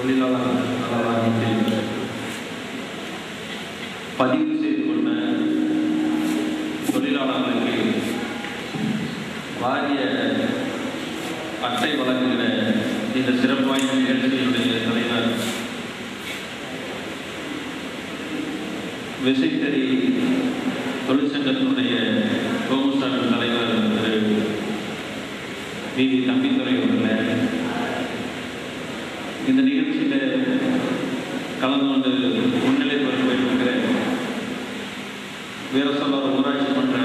தொழிலாளர் நல வாரியத்தில் பதிவு செய்து கொண்ட தொழிலாளர்களுக்கு வாரிய அட்டை வழங்குகிற இந்த சிறப்பு வாய்ந்த நிகழ்ச்சியினுடைய தலைவர் விசைத்தறி தொழிற்சங்கத்தினுடைய கோமுசாமி தலைவர் திரு வி தம்பித்துறை அவர்களே, இந்த நிகழ்ச்சியில் கலந்து கொண்டு முன்னிலை பெற்றிருக்கிற வீரசோழர் ஊராட்சி மன்ற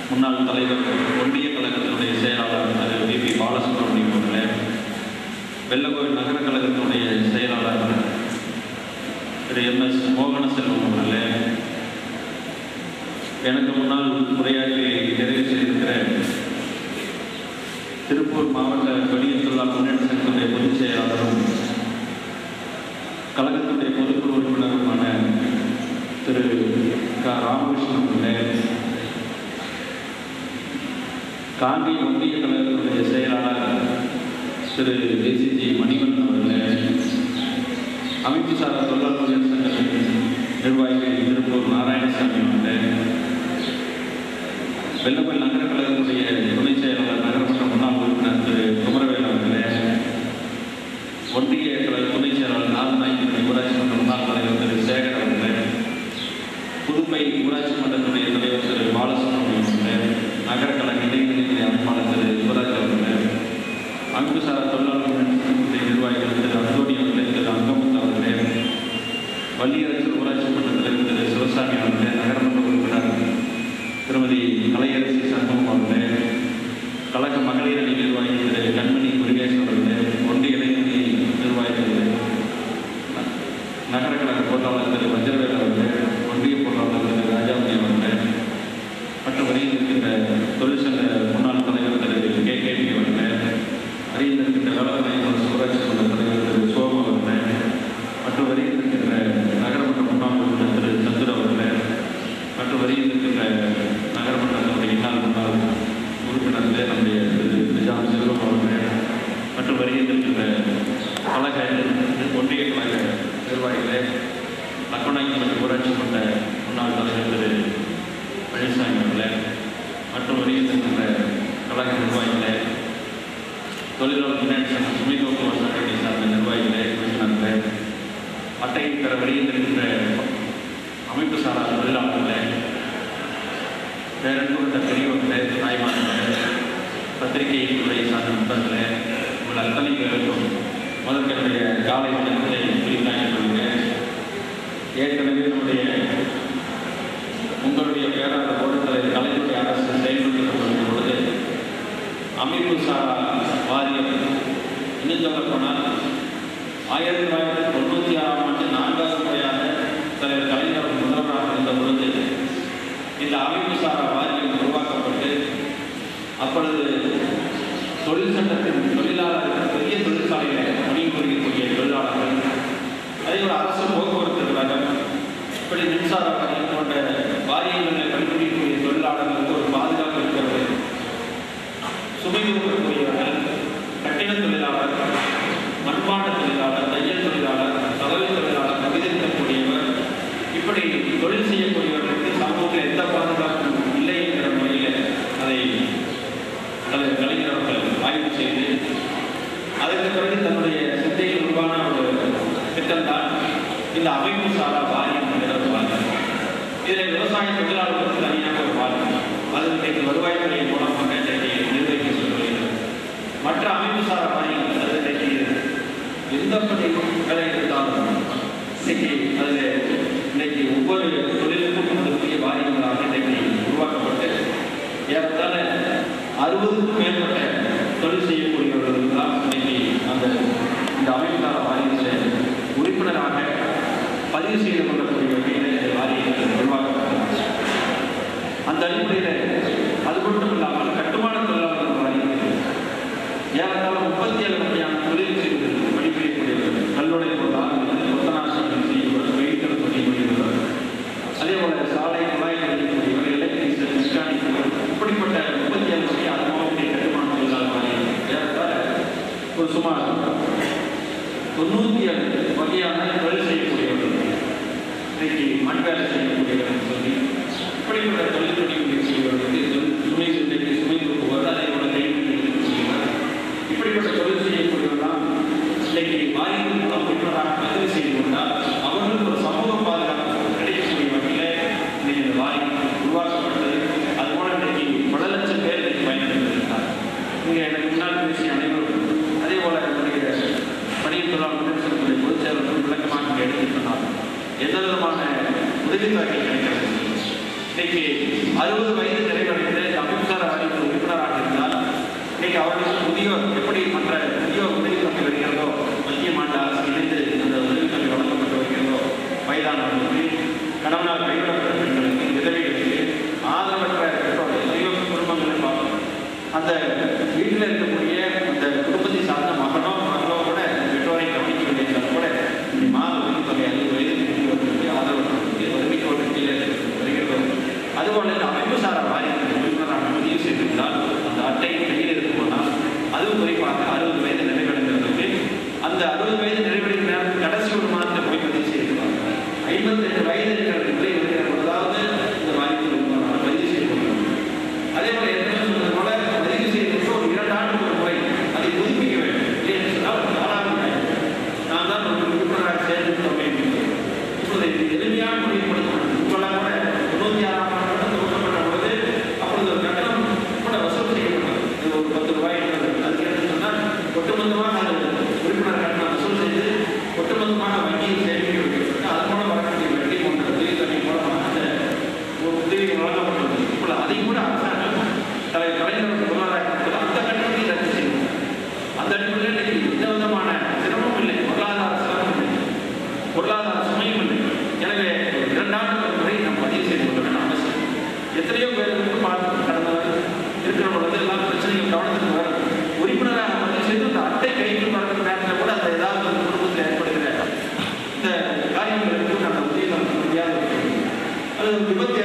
முன்னாள் தலைவர் ஒன்றிய கழகத்தினுடைய செயலாளர் திரு வி பி பாலசுப்ரமணியம் அவர்களே, வெள்ளக்கோவில் நகர கழகத்தினுடைய செயலாளர் திரு MS மோகனசெல்வம் அவர்களே, எனக்கு முன்னால் உரையாற்றி நிறைவு செய்திருக்கிற திருப்பூர் மாவட்ட வெளிய தொழிலாளர் முன்னேற்ற சங்கத்தினுடைய பொதுச் செயலாளரும் கழகத்தினுடைய பொதுக்குழு உறுப்பினருமான திரு க ராமகிருஷ்ணன் அவர்களே, காந்தி ஒன்றிய கழகத்தினுடைய செயலாளர் திரு DCG மணிவண்ணன் அவர்களே, அமைப்பு சாரா தொழிலாளர் முன்னேற்ற சங்கத்தின் நிர்வாகிகள் திருப்பூர் நாராயணசாமி அவர்களே, வெள்ளக்கோவில் நகர கழகத்தினுடைய துணை செயலாளர் நகரமன்ற முன்னாள் உறுப்பினர் திரு குமரவேல் அவர்களே, ஒன்றிய கழக துணை செயலாளர் நாகநாயகி ஊராட்சி மன்ற முன்னாள் தலைவர் திரு சேகர் அவர்களே, புதுமை ஊராட்சி மன்றத்தினுடைய தலைவர் திரு பாலசுப்ரமணியம் அவர்களே, நகர கழக இடைநிலை அமைப்பாளர் திரு யுவராஜ் அவர்களே, அமைப்பு சாரா தொழிலாளர் முன்னேற்ற நிர்வாகிகள் திரு அந்தோணி அவர்களே, திரு அங்கமுத்து அவர்களே, வள்ளியரசர் ஊராட்சி மன்ற தலைவர் திரு சிவசாமி அவர்களே, நகரமன்ற உறுப்பினர் திருமதி கலையரசி சண்முகம் அவர்களே, கழக மகளிர் அணி நிர்வாகி திரு கண்மணி முருகேஷ் அவர்களே, ஒன்றிய இடைநிலை நிர்வாகிகள் நகர கழக பொருளாளர் திரு வஜ்ரவேல் அவர்களே, ஒன்றிய பொருளாளர் திரு ராஜாமணி அவர்களே, மற்றும் வரியில் இருக்கின்ற தொழிற்சங்க முன்னாள் தலைவர் திரு KKP அவர்களே, வரியில் இருக்கின்ற வேளாண் ஊராட்சி மன்ற தலைவர் திரு சோமு அவர்களே, மற்றும் வரியில் இருக்கின்ற நகரமன்ற முன்னாள் உறுப்பினர் திரு சந்துரு அவர்களே, மற்றும் வரியில் இருக்கின்ற நகரமன்றத்தினுடைய முன்னாள் உறுப்பினர்களே நம்முடைய திரு நிஜாம் செல்வம் அவர்களே, மற்றும் வரியில் இருக்கின்ற கழக ஒன்றிய கழக நிர்வாகிகளே, லக்கநாயக்கி மற்றும் ஊராட்சி மன்ற முன்னாள் தலைவர் திரு பழனிசாமி அவர்களே, மற்றும் வரியில் இருக்கின்ற கழக நிர்வாகிகளே, தொழிலாளர் முன்னேற்ற சங்கம் சுமைதோப்பு வசதியை சார்ந்த நிர்வாகிகளே, உறுப்பினர்களே, அட்டை பெற வரியில் இருக்கின்ற அமைப்பு சாரா தொழிலாளர்களே, பேரன்புள்ள பெரியவர்களே, தாய்மார்களே, பத்திரிகை துறை சார்ந்த நண்பர்களே, உங்கள் அத்தனை பேருக்கும் முதற்கனுடைய காலை வணக்கத்தை குறித்தாக்கிக் கொள்கிறேன். ஏற்கனவே உங்களுடைய பேராளர் ஓடுதலை கலைஞருடைய அரசு செயல்படுத்திக் கொள்ளும் பொழுது அமைப்பு சாரா வாரியம் இன்னும் சொல்லப்போனால் 1996ஆம் ஆண்டு 4வது முறையாக தலைவர் கலைஞர் முதல்வராக இருந்த பொழுது இந்த அமைப்பு சாரா வாரியம் உருவாக்கப்பட்டு அப்பொழுது தொழிற்சங்கத்தின் தொழிலாளர்கள் பெரிய தொழிற்சாலையில் பணிபுரியக்கூடிய தொழிலாளர்கள், அதே ஒரு அரசு போக்குவரத்து கழகம், இப்படி மின்சார வாரியம் போன்ற வாரியங்களில் பணிபுரியக்கூடிய தொழிலாளர்களுக்கு ஒரு பாதுகாப்பு இருக்கிறது. சுமை தூக்கக்கூடியவர்கள், கட்டிட தொழிலாளர், மண்பாண்ட தொழிலாளர், தையல் தொழிலாளர், சலவை தொழிலாளர், கவிதைக்கக்கூடியவர், இப்படி தொழில் செய்யக்கூடியவர்களுக்கு சமூகத்தில் எந்த பாதுகாப்பும் இல்லை என்கிற முறையில் அதை கலைஞர் அவர்கள் ஆய்வு செய்து அதற்கு பிறகு தன்னுடைய சிந்தையில் உருவான ஒரு திட்டம்தான் இந்த அமைப்பு சாரா வாரியம் என்கிறார். இதில் விவசாய தொழிலாளர்களுக்கு தனியாக ஒரு வாரியம், அது இன்றைக்கு வருவாய்த்துறை மூலமாக இன்றைக்கு நிர்வகிக்க சொல்லுகிறது. மற்ற அமைப்பு சாரா வாரியங்கள் அது இன்றைக்கு எந்த வேலை இருந்தாலும் இன்னைக்கு அதில் இன்னைக்கு ஒவ்வொரு தொழிலுக்கும் இருக்கக்கூடிய வாரியங்களாக இன்றைக்கு உருவாக்கப்பட்டு ஏறத்தாழ 60க்கும் மேற்பட்ட தொழில் செய்யக்கூடியவர்களுக்கு தான் இன்னைக்கு இந்த அமைப்புக்கான வாரியத்தில் உறுப்பினராக பதிவு செய்து கொள்ளக்கூடிய வகையில் இந்த வாரியங்கள் உருவாக்கப்பட்டது. அந்த அடிப்படையில் அது மட்டும் இல்லாமல் கட்டுமான தொழிலாளர்கள் வாரியத்தில் ஏறத்தாழ 37 வகையான தொழில் செய்து பணிபுரியக்கூடியவர்கள், கல்லுடை பொருளாளர்கள், கொத்தனாசனம் செய்யப்படுவர், வெயிட்டர் செய்யக்கூடியவர்கள், அதே போல சாலை குழாய் கழிக்கக்கூடியவர்கள், எலக்ட்ரிஷியன், மெக்கானிக்கல், இப்படிப்பட்ட 37 வகை அதுமாவுடைய கட்டுமான 97 வகையான தொழில் செய்யக்கூடியவர்கள், இன்றைக்கு மண் வேலை செய்யக்கூடியவர்கள் சொல்லி இப்படிப்பட்ட தொழில் செய்யக்கூடியவர்களுக்கு சுமை தூக்குவது, அதே போல கைவினை இருக்கக்கூடியவர், இப்படிப்பட்ட தொழில் செய்யக்கூடியவர்களாம் இன்றைக்கு வாரியத்தின் மூலம் உறுப்பினராக பதிவு செய்து கொண்டால் அவர்களுக்கு ஒரு சமூக பாதுகாப்பு கிடைக்கக்கூடிய வகையில் இன்னைக்கு இந்த வாரியம் உருவாக்கப்பட்டது. அதுபோல இன்றைக்கு பல லட்சம் பேர் இன்னைக்கு பயன்படுத்திருக்கிறார். இங்கே எனக்கு முன்னால் பேசிய அனைவரும் அதே போல என்னுடைய பணியின் தொழிலாளர்கள் சொல்லக்கூடிய பொதுச் செயலர்கள் விளக்கமாக எடுத்து சொன்னார். எந்த விதமான உதவித்தொகை கிடைக்கிறது. இன்னைக்கு 60 வயது நிறைவடைந்து அமைப்புசார வாரியத்தில் உறுப்பினராக இருந்தால் இன்னைக்கு அவர்களுக்கு முதியோர் எப்படி மற்ற முதியோர் உதவித்தொகை வருகிறதோ, மத்திய மாநில அரசு இணைந்து அந்த உதவித்தொகை வழங்கப்பட்டு வருகிறதோ, வயதானவர்களுக்கு, கணவனால் கைவிடப்பட்ட பெண்களுக்கு, விதவைகளுக்கு, ஆதரவற்ற பெற்றோர்கள், குடும்பங்களை பார்க்கணும். அந்த வீட்டில் இருக்கக்கூடிய அந்த குடும்பத்தை சார்ந்த மகனோ கூட பெற்றோரை கவனிக்க வேண்டியதால் கூட மாத உதவித்தொகை 60 வயது முதியோர்களுக்கு, ஆதரவற்றவர்களுக்கு, வறுமைக்கோட்டு கீழே வருகிறது. அதுபோல இந்த அமைப்புசாரா வாரியத்தில் உறுப்பினராக பதிவு செய்திருந்தால் அந்த அட்டை கையில் இருக்குமானால் அதுவும் குறிப்பாக 60 வயது நிறைவடைந்தவர்களுக்கு அந்த 60 வயது நிறைவடைந்த நேரத்தில் கடைசி ஒரு மாதத்தில் போய் பதிவு செய்திருக்கிறாங்க. 52 வயது இருக்கிற இருக்கிற பொழுதாவது இந்த வாரியத்தில் உறுப்பினராக பதிவு செய்து கொள்கிறாங்க. அதே போல ஏற்கனவே சொன்னது போல பதிவு செய்ததுக்கு ஒரு 2 ஆண்டுக்கு ஒரு முறை அதை புதுப்பிக்க வேண்டும். இல்லைன்னு சொன்னால் ஒரு 4ஆவது ஆயிடும். நான் தான் ஒரு உறுப்பினராக சேர்ந்திருக்கோம் அப்படின்னு இப்போது எளிமையான முறைப்படுத்தணும். இப்பெல்லாம் கூட 96ஆம் ஆண்டு துவக்கப்பட்ட பொழுது அப்பொழுது ஒரு கட்டணம் கூட வசூல் செய்யப்பட்டது. இது ஒரு 10 ரூபாய் அதுக்கு எடுத்து சொன்னால் ஒட்டுமொத்தமாக அது உறுப்பினர் கட்டணம் வசூல் செய்து ஒட்டுமொத்தமாக வங்கியில் சேமிக்க வைக்கப்பட்டு அது மூலம் வரக்கூடிய வட்டி போன்ற உதவித்தொகை மூலமாக அந்த உதவி வழங்கப்பட்டது. இப்போது அதை கூட அரசாங்கம் கலைஞர்கள் முதல்வராக அந்த கட்டணத்தை ரத்து செய்யும். அந்த அடிப்படையில் எந்த விதமான சிரமமும் இல்லை, பொருளாதார சிரமம் இல்லை, பொருளாதார சுமையும் இல்லை. எனவே 2 ஆண்டுகள் முறை நாம் பதிவு செய்து கொள்ள வேண்டும் அவசியம். எத்தனையோ பேருக்கு பார்த்து கடந்த இருக்கிற பொழுது எல்லாம் பிரச்சனைகள் கவனத்துக்கு வரும். உறுப்பினராக பதிவு செய்து அந்த அட்டை கைக்கு வரக்கூடிய நேரத்தில் கூட அந்த ஏதாவது ஒரு குடும்பத்தில் ஏற்படுகிற இந்த காரியங்களுக்கு அந்த உதவி நமக்கு முடியாத அது விபத்து